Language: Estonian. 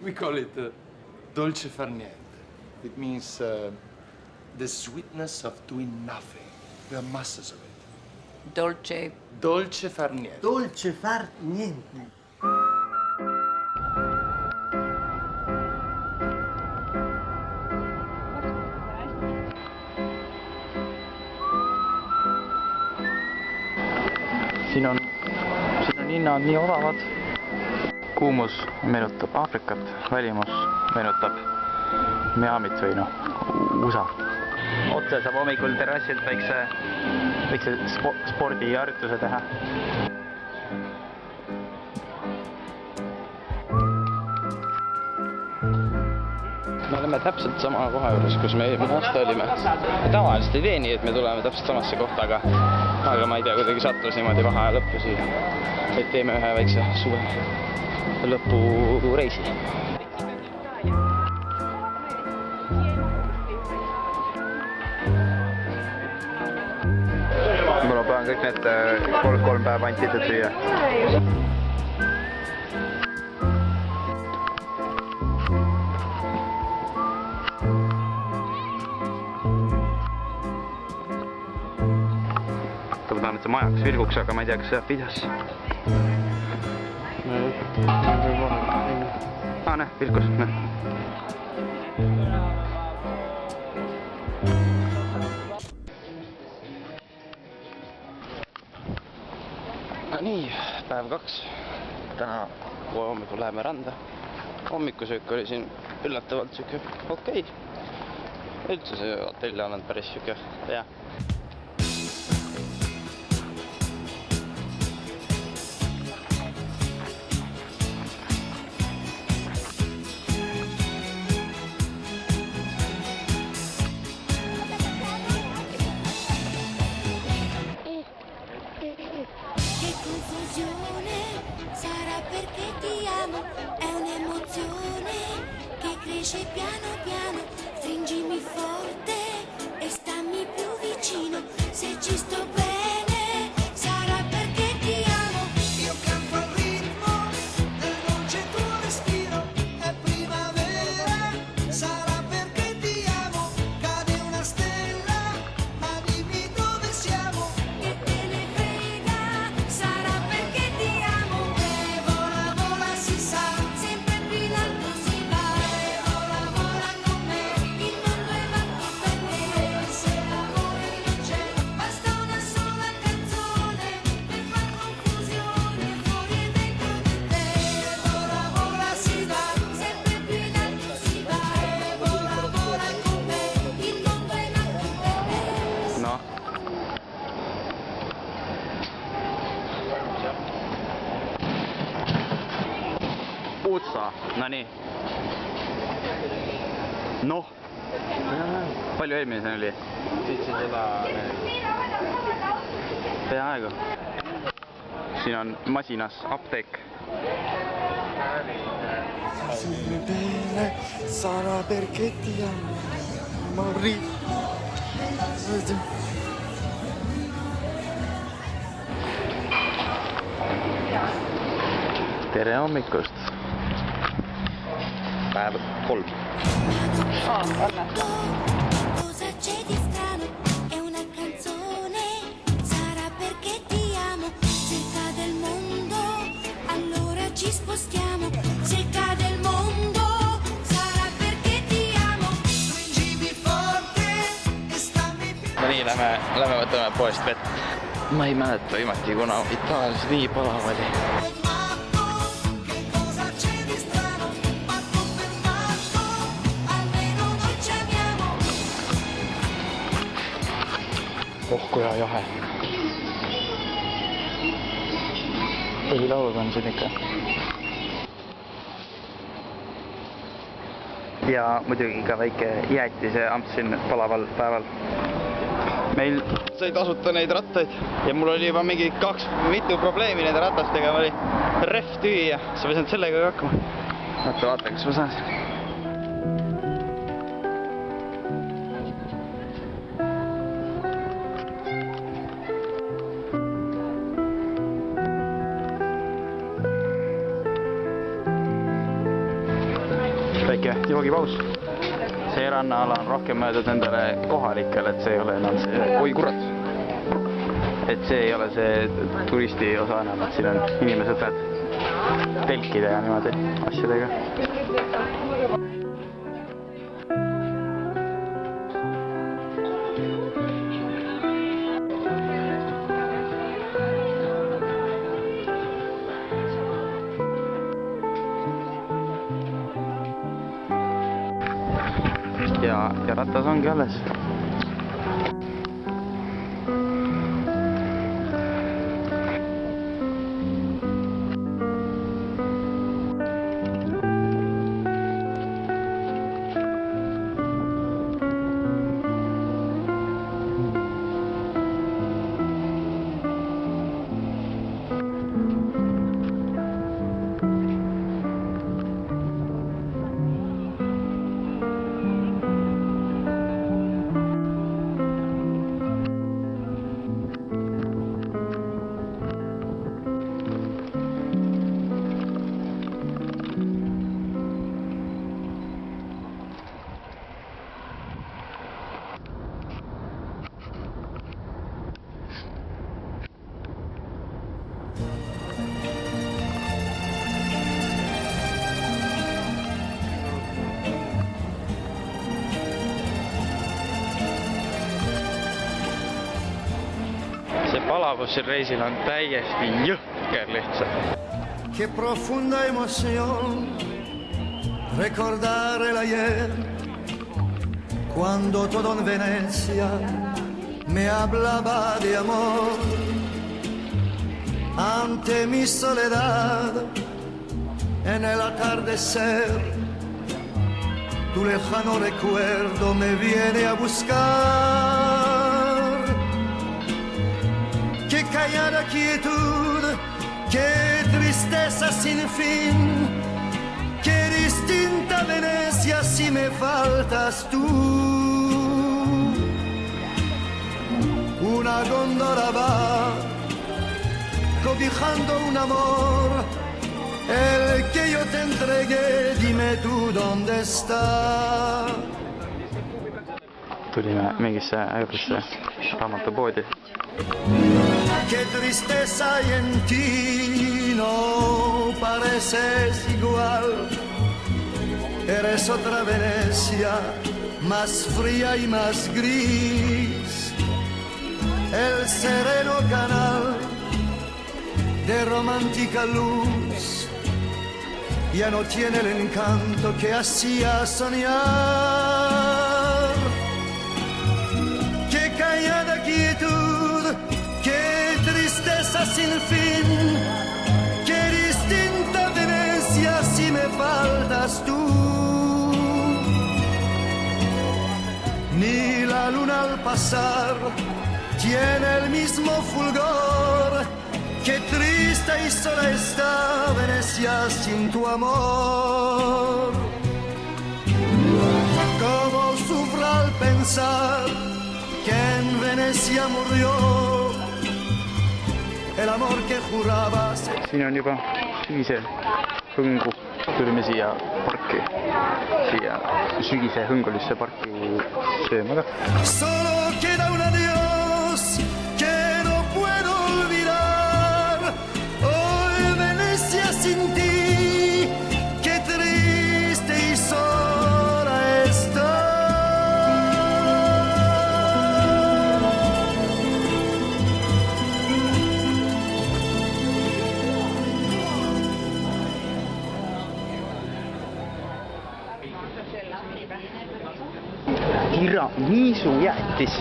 We call it dolce far niente. It means the sweetness of doing nothing. We have masses of it. Dolce. Dolce far niente. Dolce far niente. Siin on hinnad nii odavad. Kuumus meenutab Aafrikat, välimus meenutab Miamit või USA. Otse saab hommikul terrassilt väikse spordiharjutuse teha. Me oleme täpselt sama koha juures, kus me eelmine aasta olime. Tavaliselt ei tee nii, et me tuleme täpselt samasse kohta, aga ma ei tea, kuidagi sattus niimoodi vaheaja lõppu siia. Et teeme ühe väikse suve lõpureisi. Ma pean kõik need kolm päeva ainult pitset süüa. Ma tahan, et see majaks vilguks, aga ma ei tea, kas see jääb videosse. Näe, vilkus. Nii, päev 2. Täna hommikul läheme randa. Hommikusöök oli siin üllatavalt siuke okei. Üldse see hotell on olnud päris siuke hea. Sarà perché ti amo, è un'emozione che cresce piano piano, stringimi forte e stammi più vicino, se ci sto bene, sarà perché ti amo, io canto al ritmo del dolce tuo respiro, è primavera, sarà perché ti amo, cade una stella, ma dimmi dove siamo, che te ne frega, sarà perché ti amo, vola vola si sa, sempre più in alto si va, vola vola con me, il mondo è fatto per me, se l'amore non c'è, basta una sola canzone per far confusione fuori e dentro di te, vola si va, sempre più in alto si va, vola vola con me, il mondo è nato per me. No. Utsa, no nii. Noh. Palju eelmine oli? 700. Peaaegu. Siin on masinas apteek. Bene, sarà perché ti amo. Morri. Tere hommikust. Päev 3. Cosa c'è di strano? È una canzone, sarà perché ti amo. Se cade il mondo, allora ci spostiamo. Se cade il mondo, sarà perché ti amo. Stringimi forte e stammi più. No nii, lähme võtame poest vett. Ma ei mäleta viimati, kuna Itaalias nii palav oli. Che cosa c'è di strano? Matto per matto, almeno noi ci amiamo. Oh, kui hea jahe. Põhilaulud on siin ikka. Ja muidugi ka väike jäätise amps siin palaval päeval. Meil sai tasuta neid rattaid ja mul oli juba mingi mitu probleemi nende ratastega, oli ref tühi ja sa ei saanud sellega ka hakkama. Vaata, kas ma saan siin. väike joogipaus. See rannaala on rohkem mõeldud nendele kohalikele, et see ei ole enam see, oi kurat, et see ei ole see turisti osa enam, et siin on inimesed lähevad telkide ja niimoodi asjadega. Ja ratas ongi alles. See palavus siin reisil on täiesti jõhker lihtsalt. Qué profunda emoción recordar el ayer cuando todo en Venecia me hablaba de amor. Ante mi soledad en el atardecer tu lejano recuerdo me viene a buscar. Qué callada quietud, qué tristeza sin fin, qué distinta Venecia si me faltas tú. Una góndola va cobijando un amor, el que yo te entregué, dime tú dónde está. Tulime mingisse äärisse raamatupoodi. Qué tristeza hay en ti, no pareces igual. Eres otra Venecia, más fría y más gris. El sereno canal de romántica luz ya no tiene el encanto que hacía soñar. Qué callada quietud, qué tristeza sin fin, qué distinta Venecia si me faltas tú. Ni la luna al pasar tiene el mismo fulgor. Qué triste y sola está Venecia sin tu amor. Cómo sufro al pensar que en Venecia murió el amor que jurabas. Siin on juba sügise hõngu. Tulime siia parki, siia sügise hõngulisse parki sööma ka. Solo queda un adiós que no puedo olvidar. Hoy Venecia sin ti, qué triste y sola está. Tiramisu jäätis.